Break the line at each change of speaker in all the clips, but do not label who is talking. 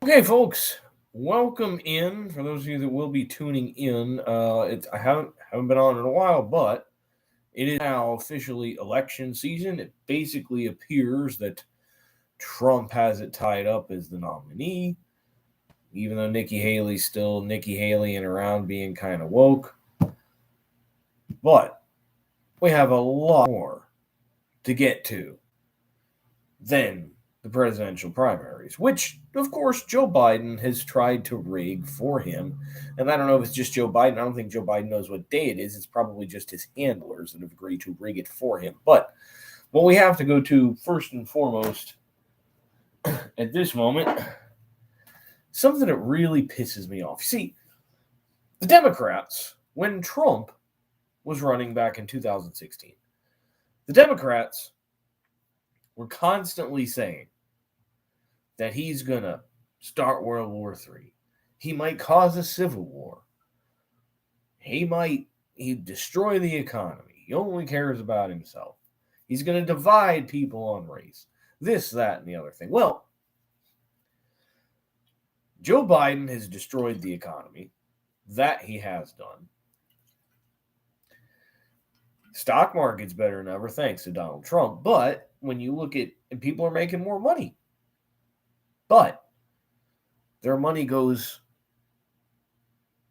Okay, folks, welcome in. For those of you that will be tuning in, I haven't been on in a while, but it is now officially election season. It basically appears that Trump has it tied up as the nominee, even though Nikki Haley's still Nikki Haley and around being kind of woke. But we have a lot more to get to than the presidential primaries, which, of course, Joe Biden has tried to rig for him. And I don't know if it's just Joe Biden. I don't think Joe Biden knows what day it is. It's probably just his handlers that have agreed to rig it for him. But what we have to go to first and foremost at this moment, something that really pisses me off. You see, the Democrats, when Trump was running back in 2016, the Democrats were constantly saying that he's going to start World War III. He might cause a civil war. He'd destroy the economy. He only cares about himself. He's going to divide people on race. This, that, and the other thing. Well, Joe Biden has destroyed the economy. That he has done. Stock market's better than ever thanks to Donald Trump. But when you look at, and people are making more money. But their money goes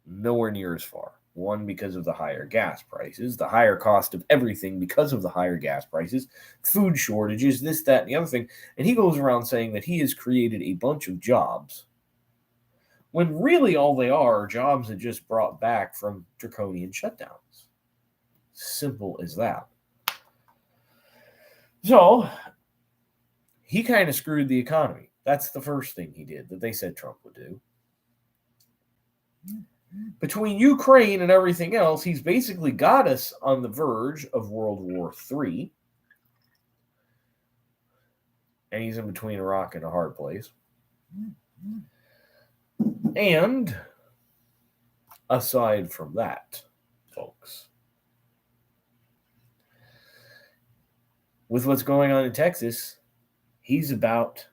nowhere near as far. One, because of the higher gas prices, the higher cost of everything because of the higher gas prices, food shortages, this, that, and the other thing. And he goes around saying that he has created a bunch of jobs when really all they are jobs that just brought back from draconian shutdowns. Simple as that. So he kind of screwed the economy. That's the first thing he did that they said Trump would do. Between Ukraine and everything else, he's basically got us on the verge of World War III. And he's in between a rock and a hard place. And aside from that, folks, with what's going on in Texas, he's about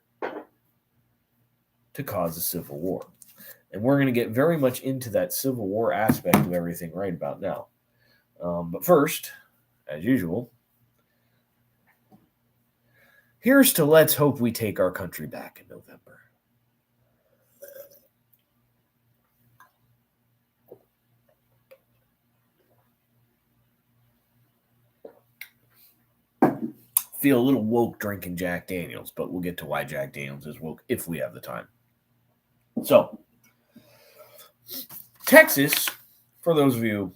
to cause a civil war. And we're going to get very much into that Civil War aspect of everything right about now. But first, as usual, here's to let's hope we take our country back in November. Feel a little woke drinking Jack Daniels, but we'll get to why Jack Daniels is woke if we have the time. So, Texas, for those of you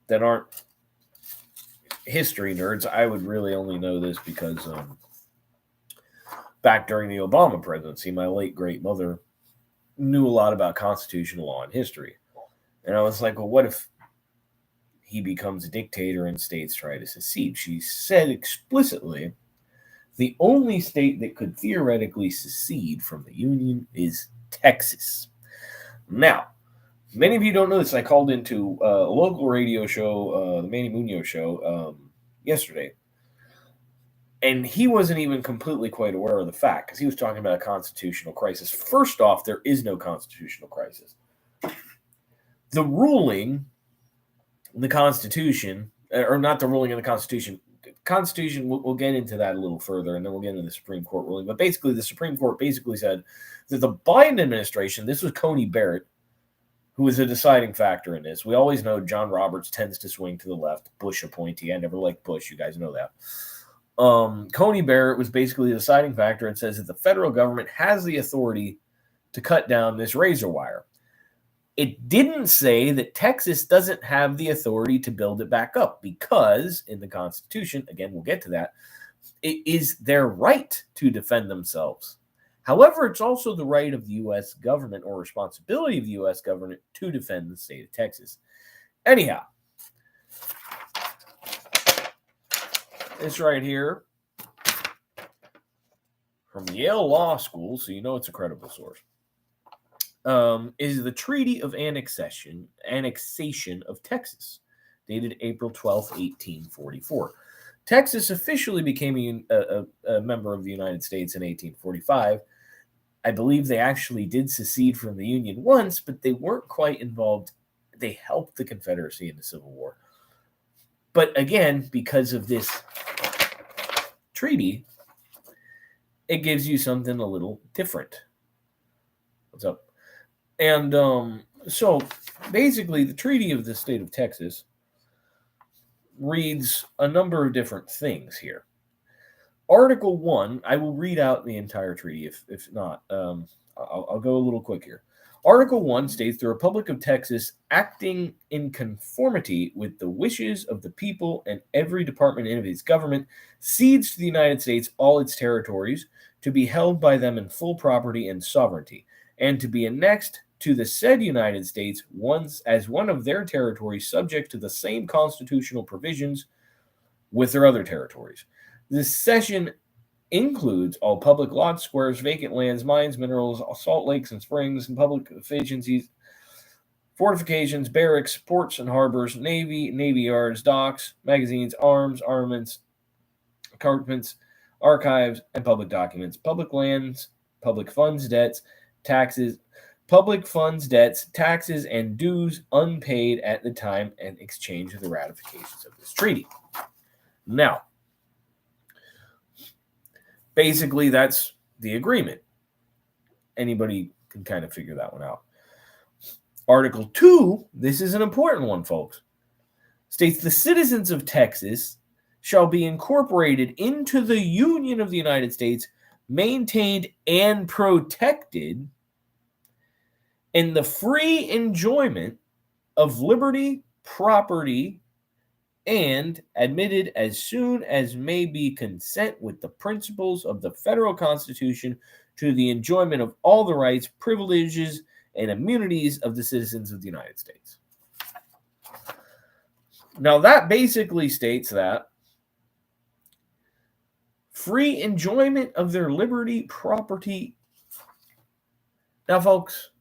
that aren't history nerds, I would really only know this because back during the Obama presidency, my late great mother knew a lot about constitutional law and history. And I was like, well, what if he becomes a dictator and states try to secede? She said explicitly, the only state that could theoretically secede from the Union is Texas. Now, many of you don't know this. I called into a local radio show, the Manny Munoz show, yesterday. And he wasn't even completely quite aware of the fact because he was talking about a constitutional crisis. First off, there is no constitutional crisis. The ruling in the Constitution, or not the ruling in the Constitution, we'll get into that a little further, and then we'll get into the Supreme Court ruling. But basically, the Supreme Court basically said that the Biden administration, this was Coney Barrett, who was a deciding factor in this. We always know John Roberts tends to swing to the left, Bush appointee. I never liked Bush. You guys know that. Coney Barrett was basically the deciding factor and says that the federal government has the authority to cut down this razor wire. It didn't say that Texas doesn't have the authority to build it back up because in the Constitution, again, we'll get to that, it is their right to defend themselves. However, it's also the right of the U.S. government or responsibility of the U.S. government to defend the state of Texas. Anyhow, this right here from Yale Law School, so you know it's a credible source, is the Treaty of Annexation of Texas, dated April 12th, 1844. Texas officially became a member of the United States in 1845. I believe they actually did secede from the Union once, but they weren't quite involved. They helped the Confederacy in the Civil War. But again, because of this treaty, it gives you something a little different. What's up? And so basically, the Treaty of the State of Texas reads a number of different things here. Article 1, I will read out the entire treaty. If not, I'll go a little quick here. Article 1 states the Republic of Texas, acting in conformity with the wishes of the people and every department of its government, cedes to the United States all its territories to be held by them in full property and sovereignty, and to be annexed to the said United States once as one of their territories subject to the same constitutional provisions with their other territories. This cession includes all public lots, squares, vacant lands, mines, minerals, salt lakes and springs, and public efficiencies, fortifications, barracks, ports and harbors, navy yards, docks, magazines, arms, armaments, carpets, archives, and public documents, public lands, public funds, debts, taxes, and dues unpaid at the time and exchange of the ratifications of this treaty. Now, basically, that's the agreement. Anybody can kind of figure that one out. Article 2, this is an important one, folks, states the citizens of Texas shall be incorporated into the Union of the United States, maintained and protected in the free enjoyment of liberty, property, and admitted as soon as may be consent with the principles of the federal Constitution to the enjoyment of all the rights, privileges, and immunities of the citizens of the United States. Now, that basically states that free enjoyment of their liberty, property. Now, folks,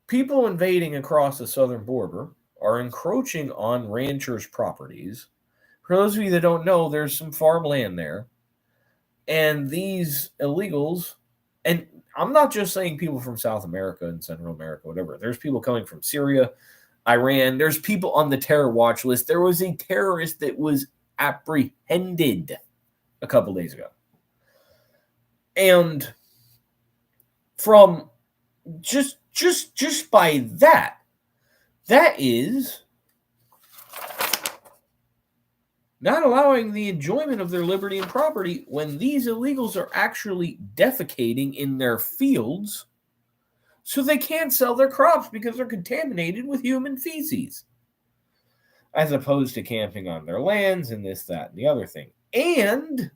people invading across the southern border are encroaching on ranchers' properties. For those of you that don't know, there's some farmland there. And these illegals, and I'm not just saying people from South America and Central America, whatever. There's people coming from Syria, Iran. There's people on the terror watch list. There was a terrorist that was apprehended a couple days ago. And from just by that is not allowing the enjoyment of their liberty and property when these illegals are actually defecating in their fields so they can't sell their crops because they're contaminated with human feces, as opposed to camping on their lands and this, that, and the other thing. And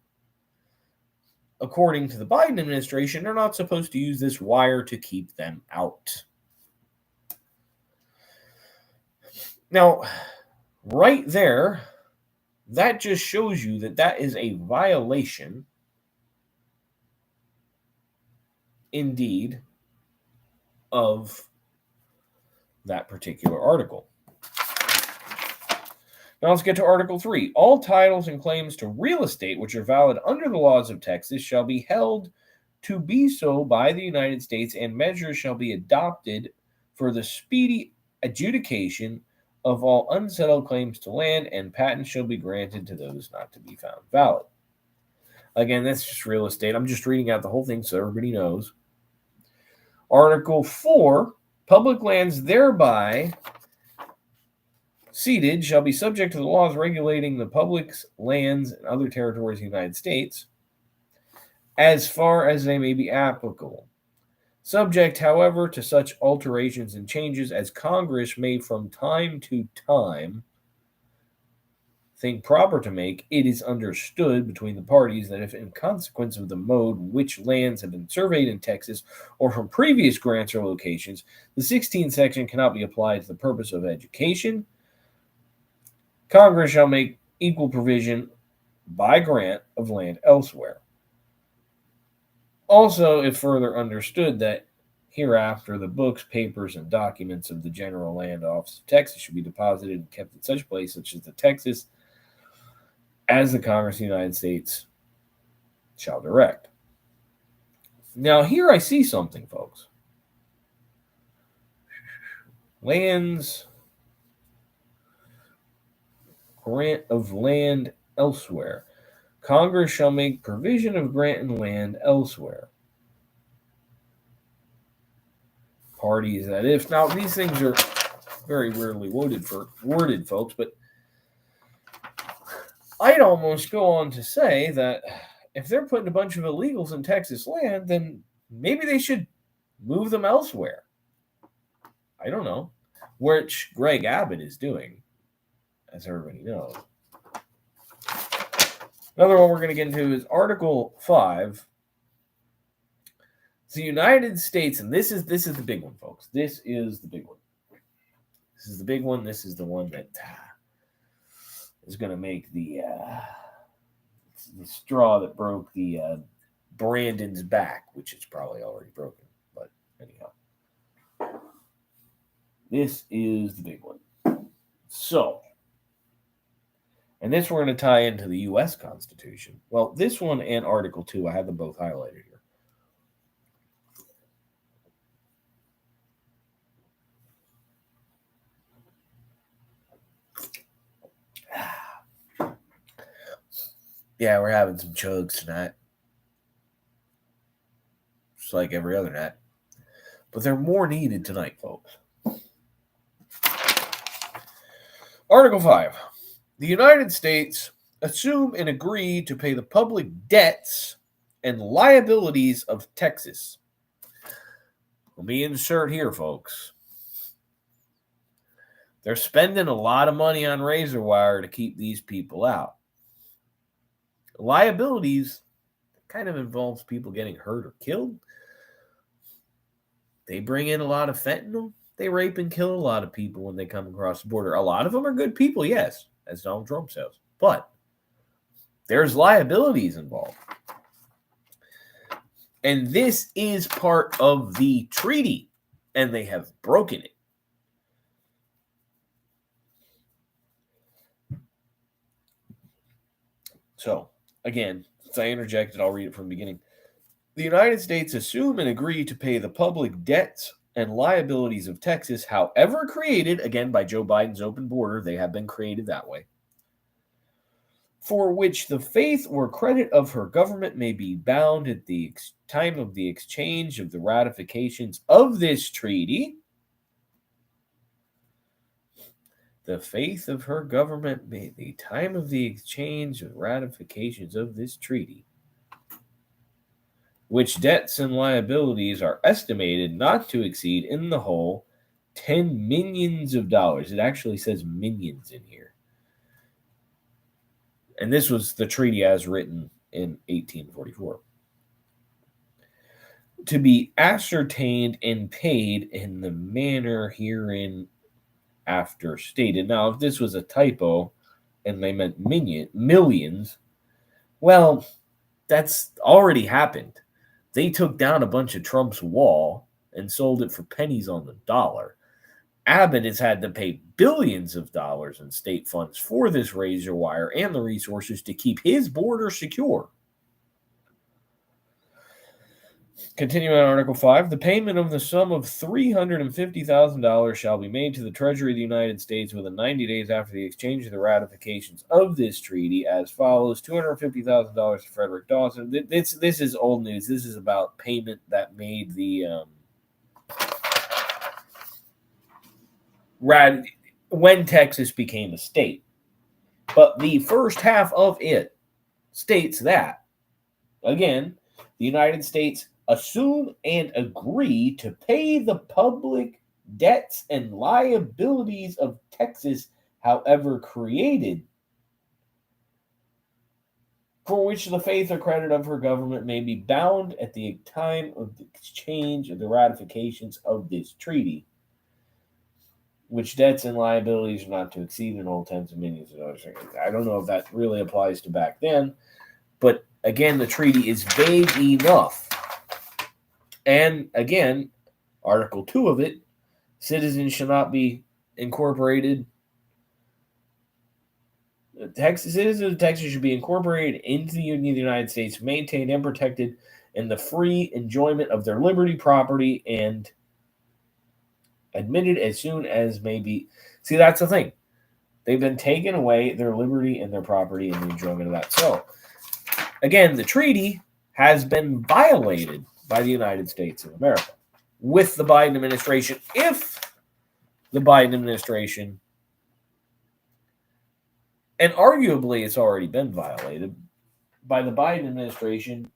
according to the Biden administration, they're not supposed to use this wire to keep them out. Now, right there, that just shows you that that is a violation, indeed, of that particular article. Now let's get to Article 3. All titles and claims to real estate which are valid under the laws of Texas shall be held to be so by the United States, and measures shall be adopted for the speedy adjudication of all unsettled claims to land, and patents shall be granted to those not to be found valid. Again, that's just real estate. I'm just reading out the whole thing so everybody knows. Article 4, public lands thereby ceded shall be subject to the laws regulating the public's lands and other territories of the United States as far as they may be applicable. Subject, however, to such alterations and changes as Congress may from time to time think proper to make, it is understood between the parties that if in consequence of the mode which lands have been surveyed in Texas or from previous grants or locations, the 16th section cannot be applied to the purpose of education, Congress shall make equal provision by grant of land elsewhere. Also, if further understood that hereafter the books, papers, and documents of the General Land Office of Texas should be deposited and kept in such place such as the Texas as the Congress of the United States shall direct. Now, here I see something, folks. Lands, grant of land elsewhere. Congress shall make provision of granting land elsewhere. Parties that if. Now, these things are very rarely worded, folks, but I'd almost go on to say that if they're putting a bunch of illegals in Texas land, then maybe they should move them elsewhere. I don't know. Which Greg Abbott is doing, as everybody knows. Another one we're going to get into is Article 5. The United States, and this is the big one, folks. This is the big one. This is the big one. This is the one that is going to make the straw that broke the Brandon's back, which is probably already broken. But anyhow, this is the big one. So, and this we're going to tie into the U.S. Constitution. Well, this one and Article 2, I have them both highlighted here. Yeah, we're having some chugs tonight. Just like every other night. But they're more needed tonight, folks. Article 5. The United States assume and agree to pay the public debts and liabilities of Texas. Let me insert here, folks. They're spending a lot of money on razor wire to keep these people out. Liabilities kind of involves people getting hurt or killed. They bring in a lot of fentanyl. They rape and kill a lot of people when they come across the border. A lot of them are good people, yes, as Donald Trump says. But there's liabilities involved. And this is part of the treaty, and they have broken it. So, again, since I interjected, I'll read it from the beginning. The United States assume and agree to pay the public debts and liabilities of Texas, however created, again, by Joe Biden's open border, they have been created that way, for which the faith or credit of her government may be bound at the time of the exchange of the ratifications of this treaty. The faith of her government may the time of the exchange of ratifications of this treaty, which debts and liabilities are estimated not to exceed in the whole $10 millions. It actually says millions in here. And this was the treaty as written in 1844. To be ascertained and paid in the manner herein after stated. Now, if this was a typo and they meant millions, well, that's already happened. They took down a bunch of Trump's wall and sold it for pennies on the dollar. Abbott has had to pay billions of dollars in state funds for this razor wire and the resources to keep his border secure. Continuing on Article 5, the payment of the sum of $350,000 shall be made to the Treasury of the United States within 90 days after the exchange of the ratifications of this treaty as follows. $250,000 to Frederick Dawson. This is old news. This is about payment that made the when Texas became a state. But the first half of it states that, again, the United States assume and agree to pay the public debts and liabilities of Texas, however created, for which the faith or credit of her government may be bound at the time of the exchange of the ratifications of this treaty, which debts and liabilities are not to exceed in all tens of millions of dollars. I don't know if that really applies to back then, but again, the treaty is vague enough. And again, Article 2 of it, citizens shall not be incorporated. Citizens of Texas should be incorporated into the Union of the United States, maintained and protected and the free enjoyment of their liberty, property, and admitted as soon as may be. See, that's the thing. They've been taken away their liberty and their property and the enjoyment of that. So, again, the treaty has been violated by the United States of America with the Biden administration. If the Biden administration, and arguably it's already been violated by the Biden administration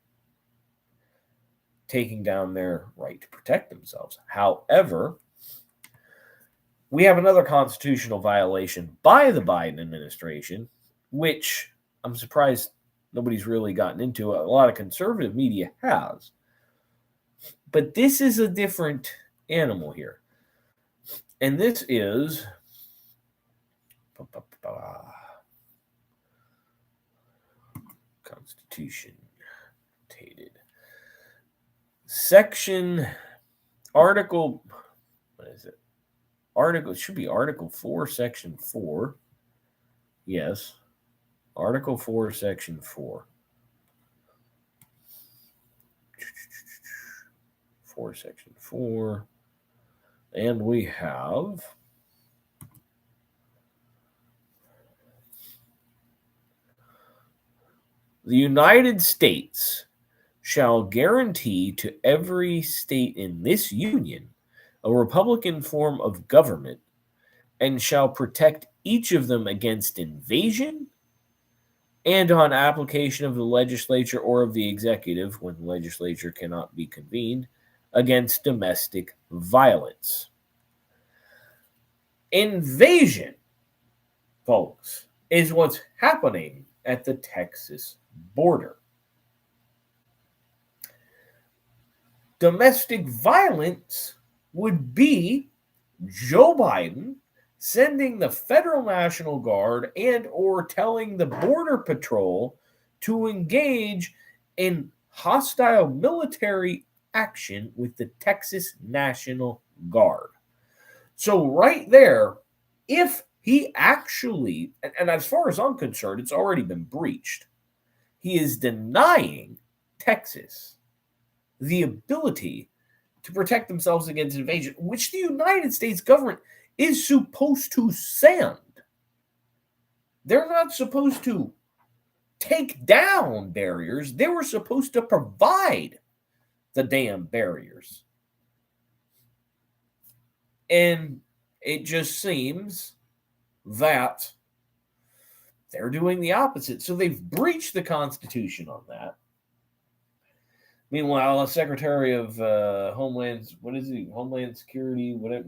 taking down their right to protect themselves. However, we have another constitutional violation by the Biden administration, which I'm surprised nobody's really gotten into. A lot of conservative media has. But this is a different animal here. And this is Constitution dated. Section Article, what is it? Article, it should be Article 4, Section 4. Yes. Article 4, Section 4. 4, Section 4. And we have the United States shall guarantee to every state in this union a republican form of government, and shall protect each of them against invasion, and on application of the legislature or of the executive, when the legislature cannot be convened, against domestic violence. Invasion, folks, is what's happening at the Texas border. Domestic violence would be Joe Biden sending the Federal National Guard and or telling the Border Patrol to engage in hostile military action with the Texas National Guard. So right there, if he actually, and as far as I'm concerned, it's already been breached, he is denying Texas the ability to protect themselves against invasion, which the United States government is supposed to send. They're not supposed to take down barriers. They were supposed to provide the damn barriers. And it just seems that they're doing the opposite. So they've breached the Constitution on that. Meanwhile, a Secretary of Homeland Security, whatever.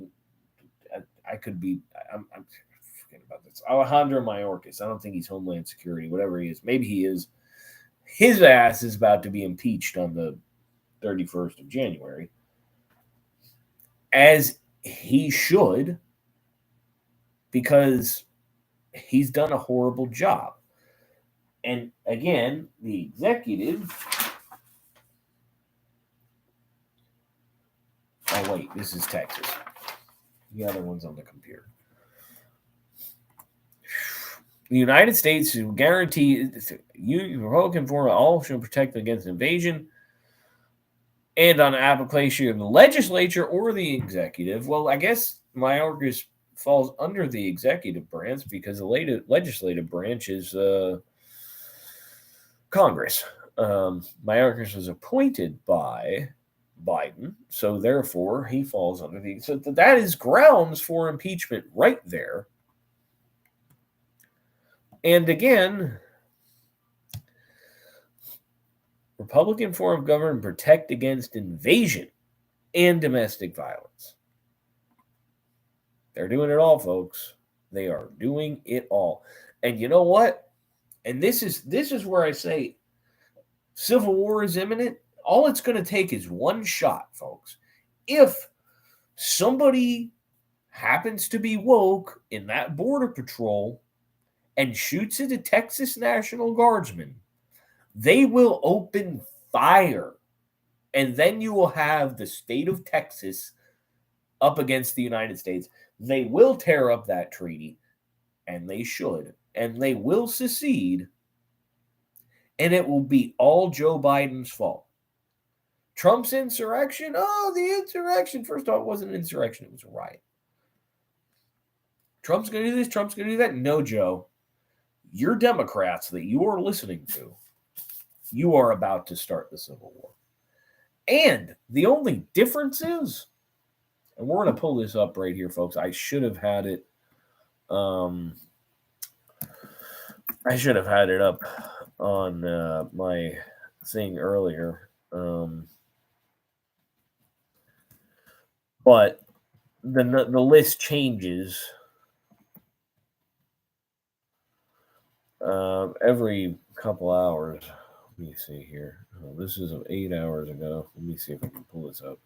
I could be. I'm forgetting about this. Alejandro Mayorkas. I don't think he's Homeland Security. Whatever he is, maybe he is. His ass is about to be impeached on the 31st of January, as he should, because he's done a horrible job. And again, the executive. Oh, wait, this is Texas. The other one's on the computer. The United States will guarantee Republican form all shall protect against invasion, and on application of the legislature or the executive. Well, I guess Mayorkas falls under the executive branch because the legislative branch is Congress. Mayorkas was appointed by Biden, so therefore he falls under the. So that is grounds for impeachment right there. And again, Republican form of government protect against invasion and domestic violence. They're doing it all, folks. They are doing it all. And you know what? And this is where I say civil war is imminent. All it's going to take is one shot, folks. If somebody happens to be woke in that Border Patrol and shoots at a Texas National Guardsman, they will open fire. And then you will have the state of Texas up against the United States. They will tear up that treaty, and they should. And they will secede, and it will be all Joe Biden's fault. Trump's insurrection? Oh, the insurrection. First off, it wasn't an insurrection. It was a riot. Trump's going to do this. Trump's going to do that. No, Joe. Your Democrats that you are listening to, you are about to start the Civil War. And the only difference is, and we're going to pull this up right here, folks. I should have had it. I should have had it up on my thing earlier. But the list changes every couple hours. Let me see here. Oh, this is 8 hours ago. Let me see if I can pull this up.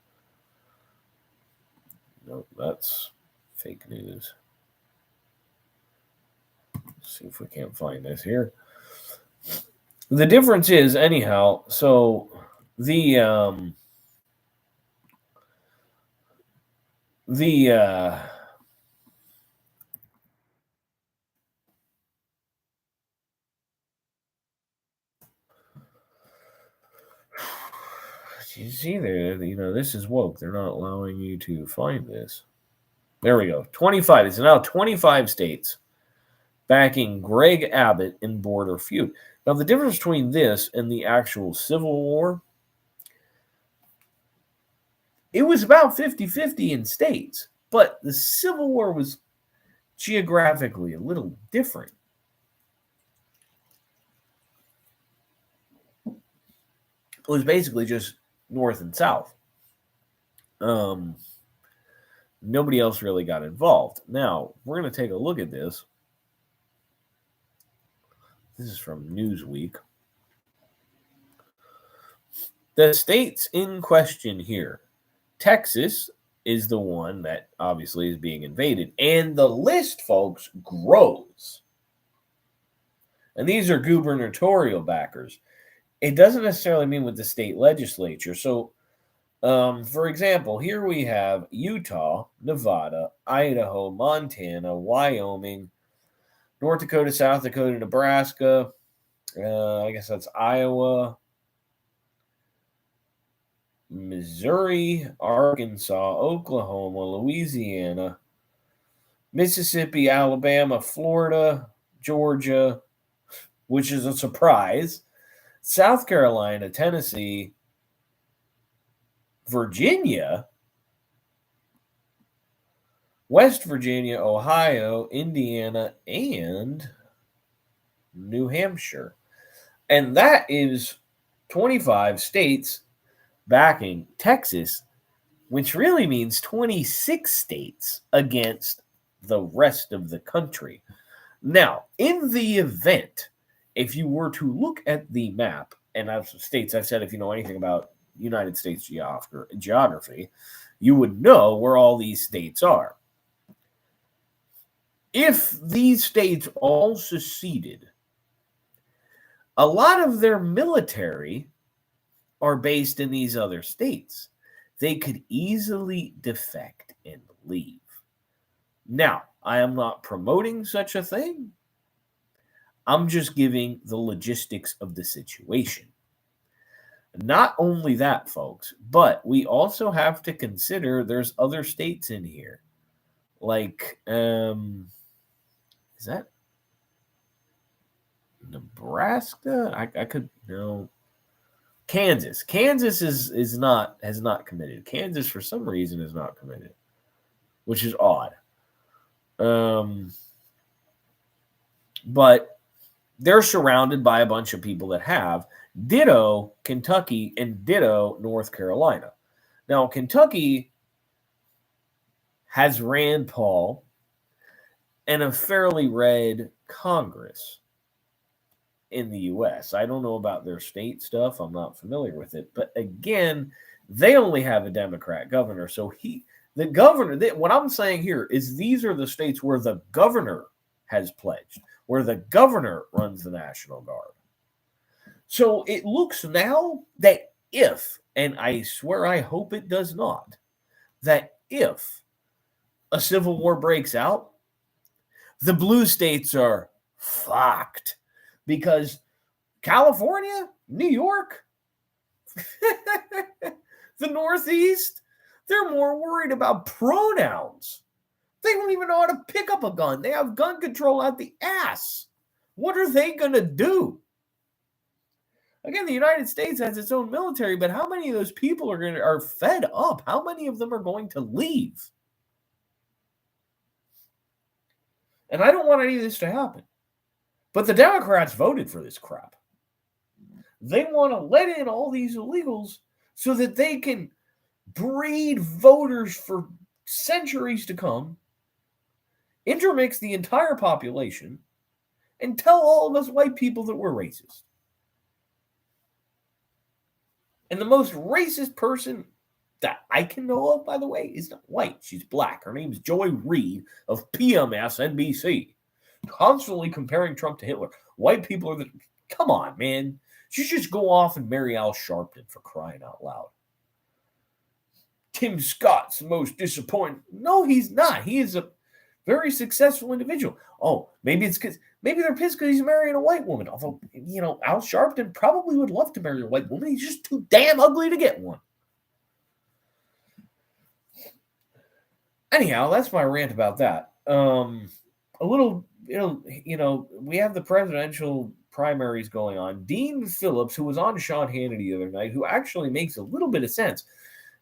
Nope, that's fake news. Let's see if we can't find this here. The difference is, anyhow, so the you see there, this is woke. They're not allowing you to find this. There we go. 25. It's now 25 states backing Greg Abbott in border feud. Now, the difference between this and the actual Civil War, it was about 50-50 in states, but the Civil War was geographically a little different. It was basically just north and south. Nobody else really got involved. Now, we're going to take a look at this. This is from Newsweek. The states in question here. Texas is the one that obviously is being invaded. And the list, folks, grows. And these are gubernatorial backers. It doesn't necessarily mean with the state legislature. So, for example, here we have Utah, Nevada, Idaho, Montana, Wyoming, North Dakota, South Dakota, Nebraska. I guess that's Iowa, Missouri, Arkansas, Oklahoma, Louisiana, Mississippi, Alabama, Florida, Georgia, which is a surprise, South Carolina, Tennessee, Virginia, West Virginia, Ohio, Indiana, and New Hampshire. And that is 25 states backing Texas, which really means 26 states against the rest of the country. Now, in the event, if you were to look at the map, and as states, I've said if you know anything about United States geography, you would know where all these states are. If these states all seceded, a lot of their military are based in these other states. They could easily defect and leave. Now, I am not promoting such a thing. I'm just giving the logistics of the situation. Not only that, folks, but we also have to consider there's other states in here. Like, is that Nebraska? I could no. Kansas. Kansas has not committed. Kansas for some reason is not committed, which is odd. But they're surrounded by a bunch of people that have. Ditto Kentucky and ditto North Carolina. Now, Kentucky has Rand Paul and a fairly red Congress in the U.S. I don't know about their state stuff. I'm not familiar with it. But again, they only have a Democrat governor. So the governor, what I'm saying here is these are the states where the governor has pledged, where the governor runs the National Guard. So it looks now that if, and I swear I hope it does not, that if a civil war breaks out, the blue states are fucked because California, New York, The Northeast, they're more worried about pronouns. They don't even know how to pick up a gun. They have gun control out the ass. What are they going to do? Again, the United States has its own military, but how many of those people are fed up? How many of them are going to leave? And I don't want any of this to happen. But the Democrats voted for this crap. They want to let in all these illegals so that they can breed voters for centuries to come, intermix the entire population, and tell all of us white people that we're racist. And the most racist person that I can know of, by the way, is not white. She's black. Her name's Joy Reid of PMSNBC. Constantly comparing Trump to Hitler. White people are the... Come on, man. She should just go off and marry Al Sharpton, for crying out loud. Tim Scott's the most disappointing. No, he's not. He is a very successful individual. Oh, maybe they're pissed because he's marrying a white woman. Although, Al Sharpton probably would love to marry a white woman. He's just too damn ugly to get one. Anyhow, that's my rant about that. A little, we have the presidential primaries going on. Dean Phillips, who was on Sean Hannity the other night, who actually makes a little bit of sense,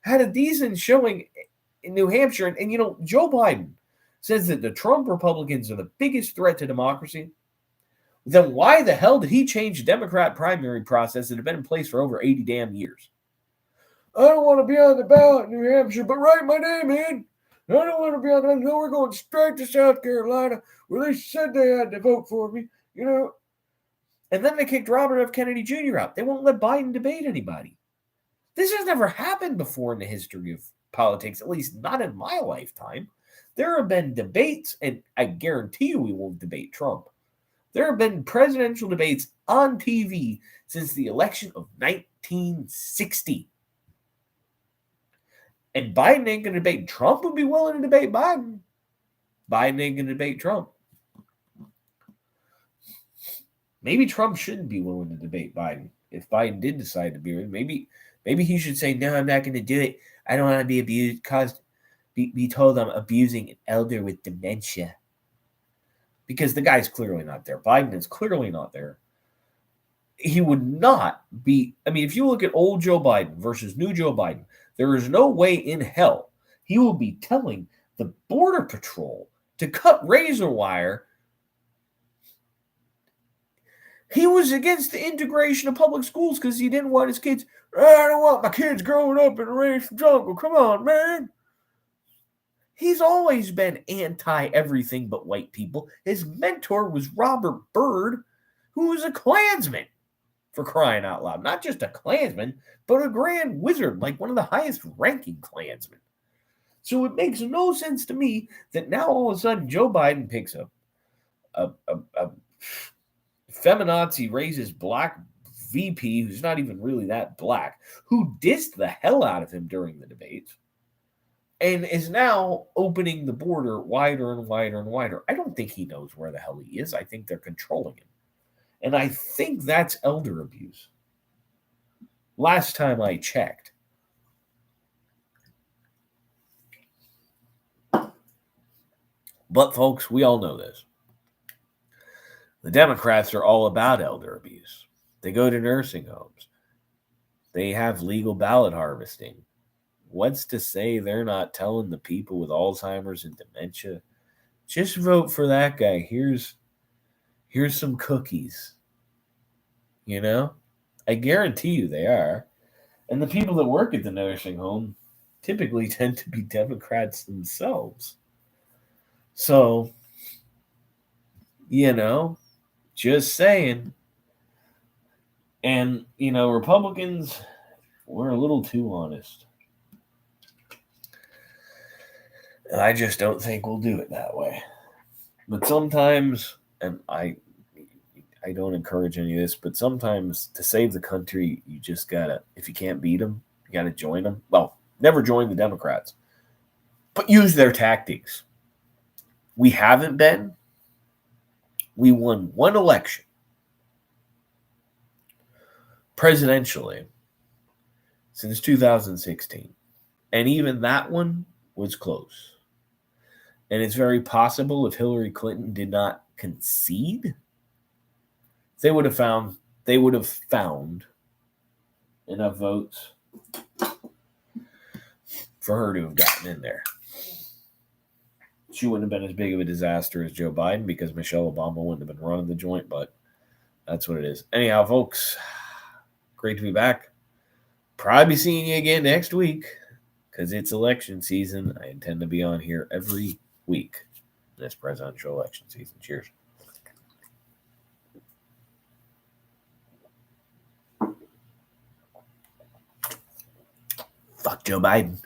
had a decent showing in New Hampshire. And Joe Biden says that the Trump Republicans are the biggest threat to democracy. Then why the hell did he change the Democrat primary process that had been in place for over 80 damn years? I don't want to be on the ballot in New Hampshire, but write my name in. I don't want to be on the ballot. No, we're going straight to South Carolina, where they said they had to vote for me, And then they kicked Robert F. Kennedy Jr. out. They won't let Biden debate anybody. This has never happened before in the history of politics, at least not in my lifetime. There have been debates, and I guarantee you we won't debate Trump. There have been presidential debates on TV since the election of 1960. And Biden ain't going to debate Trump. Would be willing to debate Biden. Biden ain't going to debate Trump. Maybe Trump shouldn't be willing to debate Biden. If Biden did decide to be, maybe he should say, no, I'm not going to do it. I don't want to be abused, be told I'm abusing an elder with dementia. Because the guy's clearly not there. Biden is clearly not there. He would not be, if you look at old Joe Biden versus new Joe Biden, there is no way in hell he will be telling the Border Patrol to cut razor wire. He was against the integration of public schools because he didn't want his kids. I don't want my kids growing up in a racist jungle. Come on, man. He's always been anti-everything but white people. His mentor was Robert Byrd, who was a Klansman, for crying out loud. Not just a Klansman, but a Grand Wizard, like one of the highest-ranking Klansmen. So it makes no sense to me that now all of a sudden Joe Biden picks a feminazi, racist black VP who's not even really that black, who dissed the hell out of him during the debates, and is now opening the border wider and wider and wider. I don't think he knows where the hell he is. I think they're controlling him. And I think that's elder abuse. Last time I checked. But folks, we all know this. The Democrats are all about elder abuse. They go to nursing homes. They have legal ballot harvesting. What's to say they're not telling the people with Alzheimer's and dementia, just vote for that guy. Here's some cookies. I guarantee you they are. And the people that work at the nursing home typically tend to be Democrats themselves. So, just saying. And, Republicans, we're a little too honest. And I just don't think we'll do it that way. But sometimes, and I don't encourage any of this, but sometimes to save the country, you just gotta, if you can't beat them, you gotta join them. Well, never join the Democrats, but use their tactics. We haven't been. We won one election presidentially since 2016. And even that one was close. And it's very possible if Hillary Clinton did not concede, they would have found enough votes for her to have gotten in there. She wouldn't have been as big of a disaster as Joe Biden because Michelle Obama wouldn't have been running the joint, but that's what it is. Anyhow, folks, great to be back. Probably seeing you again next week because it's election season. I intend to be on here every week this presidential election season. Cheers. Fuck Joe Biden.